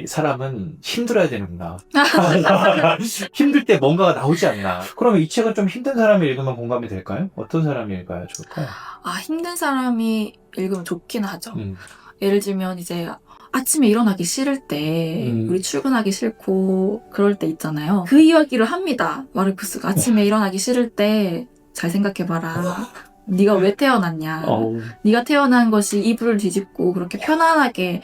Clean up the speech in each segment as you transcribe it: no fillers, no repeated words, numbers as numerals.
사람은 힘들어야 되는구나. 힘들 때 뭔가가 나오지 않나. 그러면 이 책은 좀 힘든 사람이 읽으면 공감이 될까요? 어떤 사람이 읽어야 좋을까요? 힘든 사람이 읽으면 좋긴 하죠. 음. 예를 들면 이제 아침에 일어나기 싫을 때 우리 출근하기 싫고 그럴 때 있잖아요. 그 이야기를 합니다. 마르크스가 아침에 일어나기 싫을 때 잘 생각해봐라. 네가 왜 태어났냐. 네가 태어난 것이 이불을 뒤집고 그렇게 편안하게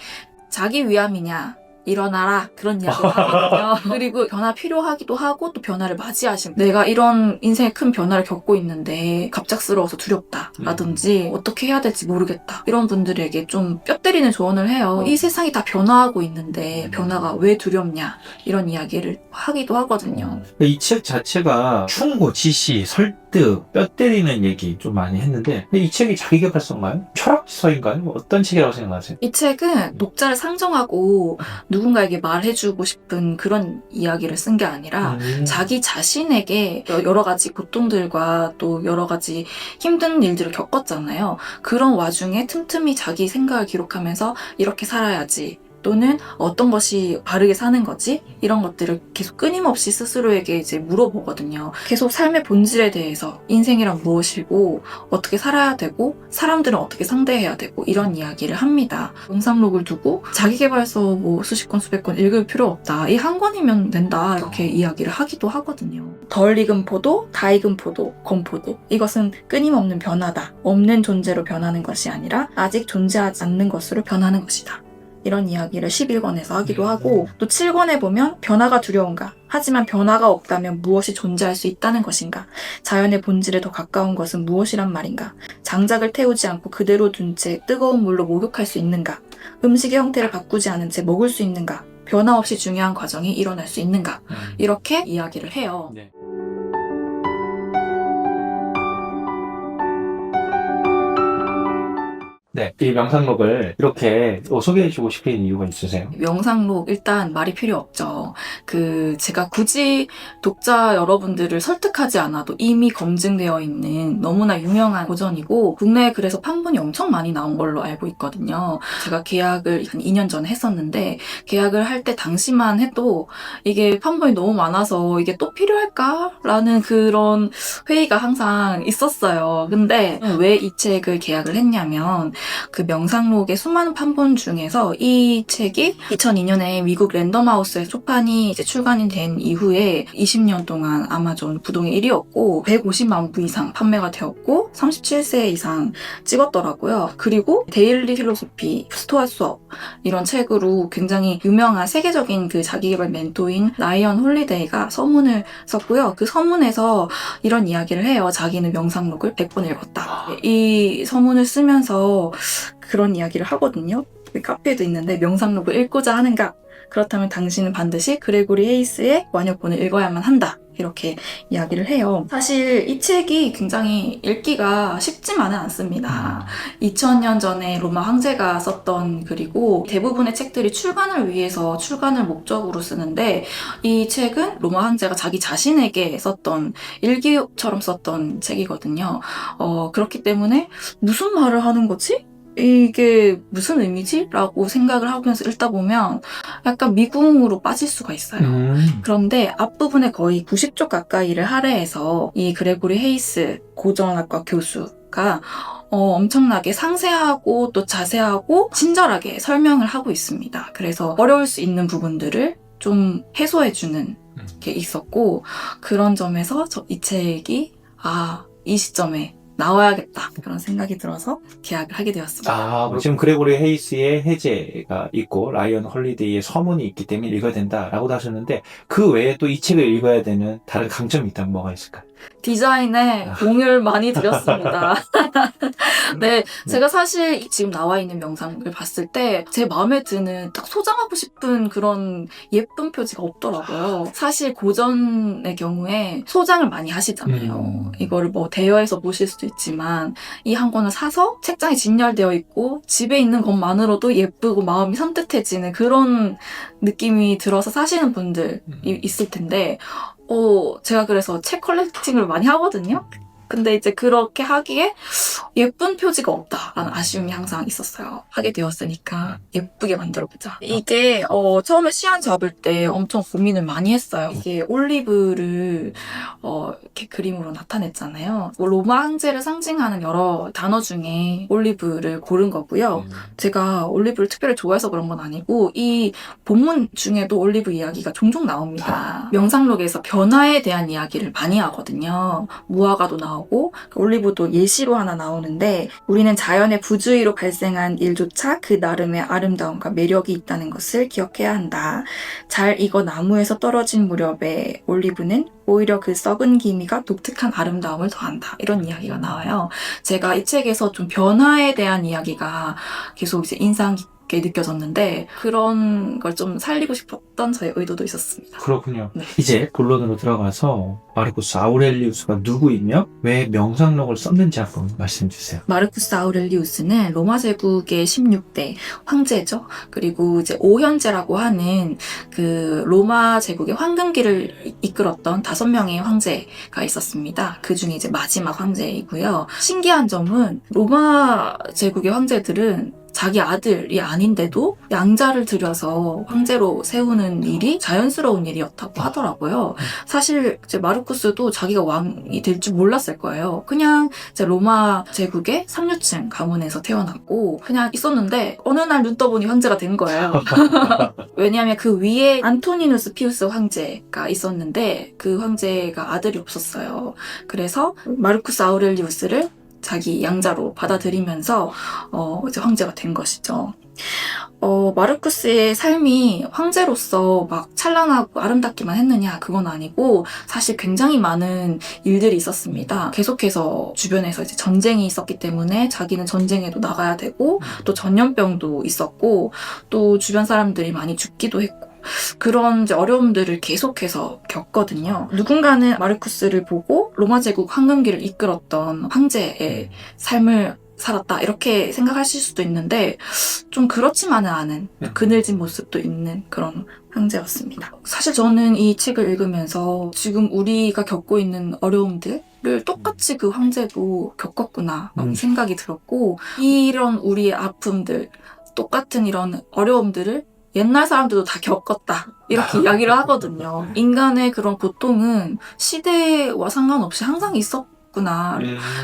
자기 위함이냐. 일어나라. 그런 이야기를 하거든요. 그리고 변화 필요하기도 하고 또 변화를 맞이하신 내가 이런 인생의 큰 변화를 겪고 있는데 갑작스러워서 두렵다. 라든지 어떻게 해야 될지 모르겠다. 이런 분들에게 좀 뼈 때리는 조언을 해요. 이 세상이 다 변화하고 있는데 변화가 왜 두렵냐. 이런 이야기를 하기도 하거든요. 이 책 자체가 충고, 지시, 설득, 뼈 때리는 얘기 좀 많이 했는데 근데 이 책이 자기계발서인가요? 철학서인가요? 어떤 책이라고 생각하세요? 이 책은 독자를 상정하고 누군가에게 말해주고 싶은 그런 이야기를 쓴 게 아니라 자기 자신에게 여러 가지 고통들과 또 여러 가지 힘든 일들을 겪었잖아요. 그런 와중에 틈틈이 자기 생각을 기록하면서 이렇게 살아야지. 또는 어떤 것이 바르게 사는 거지? 이런 것들을 계속 끊임없이 스스로에게 이제 물어보거든요. 계속 삶의 본질에 대해서 인생이란 무엇이고 어떻게 살아야 되고 사람들은 어떻게 상대해야 되고 이런 이야기를 합니다. 영상록을 두고 자기계발서 뭐 수십 권 수백 권 읽을 필요 없다. 이 한 권이면 된다. 이렇게 이야기를 하기도 하거든요. 덜 익은 포도, 다 익은 포도, 건포도. 이것은 끊임없는 변화다. 없는 존재로 변하는 것이 아니라 아직 존재하지 않는 것으로 변하는 것이다. 이런 이야기를 11권에서 하기도 하고 또 7권에 보면 변화가 두려운가? 하지만 변화가 없다면 무엇이 존재할 수 있다는 것인가? 자연의 본질에 더 가까운 것은 무엇이란 말인가? 장작을 태우지 않고 그대로 둔 채 뜨거운 물로 목욕할 수 있는가? 음식의 형태를 바꾸지 않은 채 먹을 수 있는가? 변화 없이 중요한 과정이 일어날 수 있는가? 이렇게 이야기를 해요. 네. 네, 이 명상록을 이렇게 소개해 주고 싶은 이유가 있으세요? 명상록 일단 말이 필요 없죠. 제가 굳이 독자 여러분들을 설득하지 않아도 이미 검증되어 있는 너무나 유명한 고전이고 국내에 그래서 판본이 엄청 많이 나온 걸로 알고 있거든요. 제가 계약을 한 2년 전에 했었는데 계약을 할 때 당시만 해도 이게 판본이 너무 많아서 이게 또 필요할까? 라는 그런 회의가 항상 있었어요. 근데 왜 이 책을 계약을 했냐면 그 명상록의 수많은 판본 중에서 이 책이 2002년에 미국 랜덤하우스에서 초판이 이제 출간이 된 이후에 20년 동안 아마존 부동의 1위였고 150만 부 이상 판매가 되었고 37세 이상 찍었더라고요. 그리고 데일리 필로소피, 스토아 수업 이런 책으로 굉장히 유명한 세계적인 그 자기계발 멘토인 라이언 홀리데이가 서문을 썼고요. 그 서문에서 이런 이야기를 해요. 자기는 명상록을 100번 읽었다. 이 서문을 쓰면서 그런 이야기를 하거든요. 카페에도 있는데 명상록을 읽고자 하는가? 그렇다면 당신은 반드시 그레고리 헤이스의 완역본을 읽어야만 한다. 이렇게 이야기를 해요. 사실 이 책이 굉장히 읽기가 쉽지만은 않습니다. 2000년 전에 로마 황제가 썼던 글이고 대부분의 책들이 출간을 위해서 출간을 목적으로 쓰는데 이 책은 로마 황제가 자기 자신에게 썼던 일기처럼 썼던 책이거든요. 그렇기 때문에 무슨 말을 하는 거지? 이게 무슨 의미지? 라고 생각을 하면서 읽다 보면 약간 미궁으로 빠질 수가 있어요. 그런데 앞부분에 거의 90쪽 가까이를 할애해서 이 그레고리 헤이스 고전학과 교수가 엄청나게 상세하고 또 자세하고 친절하게 설명을 하고 있습니다. 그래서 어려울 수 있는 부분들을 좀 해소해주는 게 있었고 그런 점에서 이 책이 이 시점에 나와야겠다 그런 생각이 들어서 계약을 하게 되었습니다. 지금 그레고리 헤이스의 해제가 있고 라이언 홀리데이의 서문이 있기 때문에 읽어야 된다라고 하셨는데 그 외에 또 이 책을 읽어야 되는 다른 강점이 있다면 뭐가 있을까요? 디자인에 공을 많이 들였습니다. 네, 제가 사실 지금 나와 있는 명상을 봤을 때 제 마음에 드는 딱 소장하고 싶은 그런 예쁜 표지가 없더라고요. 사실 고전의 경우에 소장을 많이 하시잖아요. 이거를 뭐 대여해서 보실 수도 있지만 이 한 권을 사서 책장에 진열되어 있고 집에 있는 것만으로도 예쁘고 마음이 산뜻해지는 그런 느낌이 들어서 사시는 분들이 있을 텐데 제가 그래서 책 컬렉팅을 많이 하거든요. 근데 이제 그렇게 하기에 예쁜 표지가 없다라는 아쉬움이 항상 있었어요. 하게 되었으니까 예쁘게 만들어보자. 이게 처음에 시안 잡을 때 엄청 고민을 많이 했어요. 이게 올리브를 이렇게 그림으로 나타냈잖아요. 뭐 로마 황제를 상징하는 여러 단어 중에 올리브를 고른 거고요. 제가 올리브를 특별히 좋아해서 그런 건 아니고 이 본문 중에도 올리브 이야기가 종종 나옵니다. 명상록에서 변화에 대한 이야기를 많이 하거든요. 무화과도 나오고 올리브도 예시로 하나 나오는데 우리는 자연의 부주의로 발생한 일조차 그 나름의 아름다움과 매력이 있다는 것을 기억해야 한다. 잘 익어 나무에서 떨어진 무렵에 올리브는 오히려 그 썩은 기미가 독특한 아름다움을 더한다. 이런 이야기가 나와요. 제가 이 책에서 좀 변화에 대한 이야기가 계속 이제 인상 깊게 느껴졌는데 그런 걸 좀 살리고 싶었던 저의 의도도 있었습니다. 그렇군요. 네. 이제 본론으로 들어가서 마르쿠스 아우렐리우스가 누구이며 왜 명상록을 썼는지 한번 말씀 주세요. 마르쿠스 아우렐리우스는 로마 제국의 16대 황제죠. 그리고 이제 오현제라고 하는 그 로마 제국의 황금기를 이끌었던 5명의 황제가 있었습니다. 그 중에 이제 마지막 황제이고요. 신기한 점은 로마 제국의 황제들은 자기 아들이 아닌데도 양자를 들여서 황제로 세우는 일이 자연스러운 일이었다고 하더라고요. 사실 이제 마르쿠스도 자기가 왕이 될 줄 몰랐을 거예요. 그냥 이제 로마 제국의 상류층 가문에서 태어났고 그냥 있었는데 어느 날 눈 떠보니 황제가 된 거예요. 왜냐하면 그 위에 안토니누스 피우스 황제가 있었는데 그 황제가 아들이 없었어요. 그래서 마르쿠스 아우렐리우스를 자기 양자로 받아들이면서 이제 황제가 된 것이죠. 마르쿠스의 삶이 황제로서 막 찬란하고 아름답기만 했느냐 그건 아니고 사실 굉장히 많은 일들이 있었습니다. 계속해서 주변에서 이제 전쟁이 있었기 때문에 자기는 전쟁에도 나가야 되고 또 전염병도 있었고 또 주변 사람들이 많이 죽기도 했고 그런 이제 어려움들을 계속해서 겪거든요. 누군가는 마르쿠스를 보고 로마 제국 황금기를 이끌었던 황제의 삶을 살았다 이렇게 생각하실 수도 있는데 좀 그렇지만은 않은 그늘진 모습도 있는 그런 황제였습니다. 사실 저는 이 책을 읽으면서 지금 우리가 겪고 있는 어려움들을 똑같이 그 황제도 겪었구나 생각이 들었고 이런 우리의 아픔들 똑같은 이런 어려움들을 옛날 사람들도 다 겪었다. 이렇게 이야기를 하거든요. 인간의 그런 고통은 시대와 상관없이 항상 있었구나.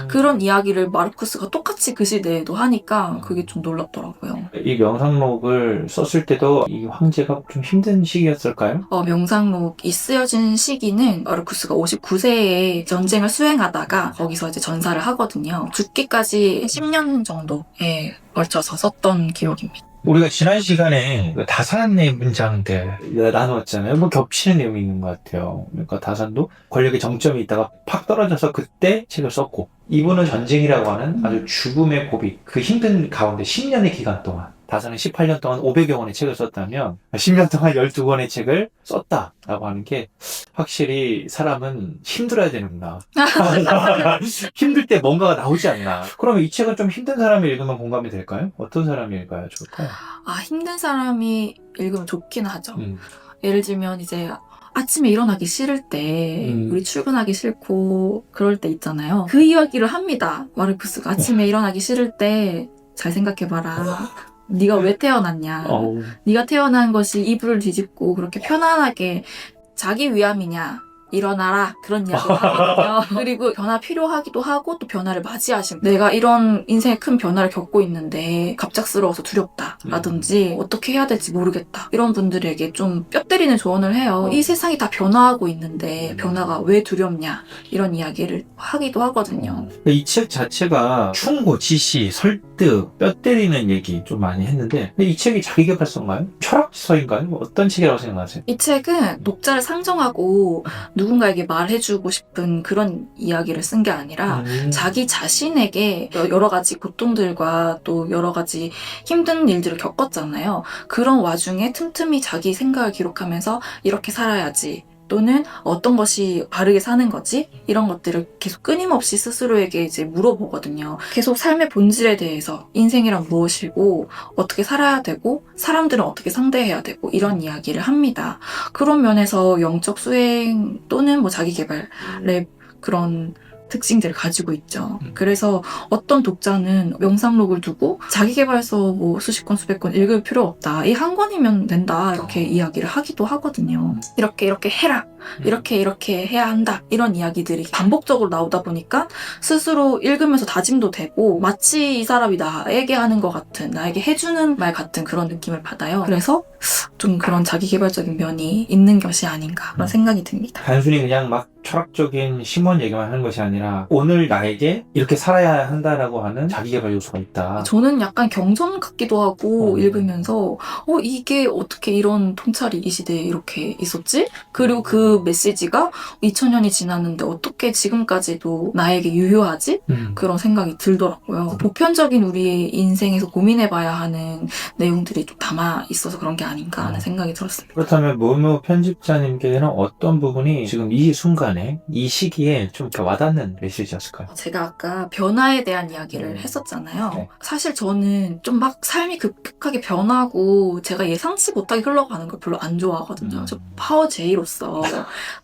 그런 이야기를 마르쿠스가 똑같이 그 시대에도 하니까 그게 좀 놀랍더라고요. 이 명상록을 썼을 때도 이 황제가 좀 힘든 시기였을까요? 명상록이 쓰여진 시기는 마르쿠스가 59세에 전쟁을 수행하다가 거기서 이제 전사를 하거든요. 죽기까지 10년 정도에 걸쳐서 썼던 기록입니다. 우리가 지난 시간에 그 다산의 문장들 나누었잖아요. 뭐 겹치는 내용이 있는 것 같아요. 그러니까 다산도 권력의 정점이 있다가 팍 떨어져서 그때 책을 썼고 이분은 전쟁이라고 하는 아주 죽음의 고비, 그 힘든 가운데 10년의 기간 동안 다산은 18년 동안 500여 권의 책을 썼다면 10년 동안 12권의 책을 썼다라고 하는 게 확실히 사람은 힘들어야 되는구나. 힘들 때 뭔가가 나오지 않나. 그러면 이 책은 좀 힘든 사람이 읽으면 공감이 될까요? 어떤 사람이 읽어야 좋을까요? 힘든 사람이 읽으면 좋긴 하죠. 예를 들면 이제 아침에 일어나기 싫을 때 우리 출근하기 싫고 그럴 때 있잖아요. 그 이야기를 합니다. 마르쿠스가 아침에 일어나기 싫을 때 잘 생각해봐라. 네가 왜 태어났냐. 네가 태어난 것이 이불을 뒤집고 그렇게 편안하게 자기 위함이냐. 일어나라 그런 이야기를 하거든요. 그리고 변화 필요하기도 하고 또 변화를 맞이하신 내가 이런 인생의 큰 변화를 겪고 있는데 갑작스러워서 두렵다라든지 어떻게 해야 될지 모르겠다 이런 분들에게 좀 뼈 때리는 조언을 해요. 이 세상이 다 변화하고 있는데 변화가 왜 두렵냐 이런 이야기를 하기도 하거든요. 이 책 자체가 충고, 지시, 설득, 뼈 때리는 얘기 좀 많이 했는데 근데 이 책이 자기계발서인가요? 철학서인가요? 어떤 책이라고 생각하세요? 이 책은 독자를 상정하고 누군가에게 말해주고 싶은 그런 이야기를 쓴 게 아니라 자기 자신에게 여러 가지 고통들과 또 여러 가지 힘든 일들을 겪었잖아요. 그런 와중에 틈틈이 자기 생각을 기록하면서 이렇게 살아야지 또는 어떤 것이 바르게 사는 거지? 이런 것들을 계속 끊임없이 스스로에게 이제 물어보거든요. 계속 삶의 본질에 대해서 인생이란 무엇이고 어떻게 살아야 되고 사람들은 어떻게 상대해야 되고 이런 이야기를 합니다. 그런 면에서 영적 수행 또는 뭐 자기 개발의 그런 특징들을 가지고 있죠. 그래서 어떤 독자는 명상록을 두고 자기계발서 뭐 수십 권, 수백 권 읽을 필요 없다. 이 한 권이면 된다. 이렇게 이야기를 하기도 하거든요. 이렇게 해라. 이렇게 해야 한다. 이런 이야기들이 반복적으로 나오다 보니까 스스로 읽으면서 다짐도 되고 마치 이 사람이 나에게 하는 것 같은, 나에게 해주는 말 같은 그런 느낌을 받아요. 그래서 좀 그런 자기계발적인 면이 있는 것이 아닌가 그런 생각이 듭니다. 단순히 그냥 막 철학적인 심원 얘기만 하는 것이 아니라 오늘 나에게 이렇게 살아야 한다라고 하는 자기계발 요소가 있다. 저는 약간 경전 같기도 하고 어. 읽으면서 이게 어떻게 이런 통찰이 이 시대에 이렇게 있었지? 그리고 그 메시지가 2000년이 지났는데 어떻게 지금까지도 나에게 유효하지? 그런 생각이 들더라고요. 보편적인 우리의 인생에서 고민해봐야 하는 내용들이 좀 담아 있어서 그런 게 아닌가 하는 생각이 들었습니다. 그렇다면 모모 편집자님께는 어떤 부분이 지금 이 순간에 이 시기에 좀 이렇게 와닿는 메시지였을까요? 제가 아까 변화에 대한 이야기를 했었잖아요. 네. 사실 저는 좀 막 삶이 급격하게 변하고 제가 예상치 못하게 흘러가는 걸 별로 안 좋아하거든요. 저 파워 J로서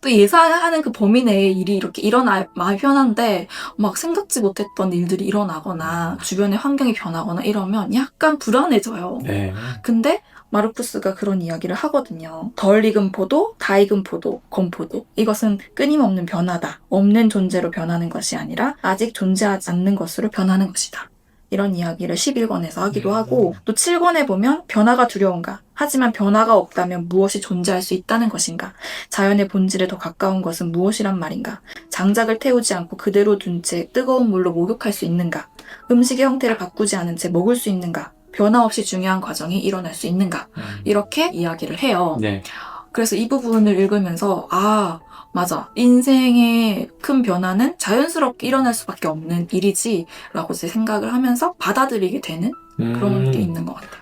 또 예상하는 그 범위 내에 일이 이렇게 일어나 마음이 편한데 막 생각지 못했던 일들이 일어나거나 주변의 환경이 변하거나 이러면 약간 불안해져요. 네. 근데 마르쿠스가 그런 이야기를 하거든요. 덜 익은 포도, 다 익은 포도, 건포도. 이것은 끊임없는 변화다. 없는 존재로 변하는 것이 아니라 아직 존재하지 않는 것으로 변하는 것이다. 이런 이야기를 11권에서 하기도 하고 또 7권에 보면 변화가 두려운가? 하지만 변화가 없다면 무엇이 존재할 수 있다는 것인가? 자연의 본질에 더 가까운 것은 무엇이란 말인가? 장작을 태우지 않고 그대로 둔 채 뜨거운 물로 목욕할 수 있는가? 음식의 형태를 바꾸지 않은 채 먹을 수 있는가? 변화 없이 중요한 과정이 일어날 수 있는가? 이렇게 이야기를 해요. 네. 그래서 이 부분을 읽으면서 맞아. 인생의 큰 변화는 자연스럽게 일어날 수밖에 없는 일이지 라고 제 생각을 하면서 받아들이게 되는 그런 게 있는 것 같아요.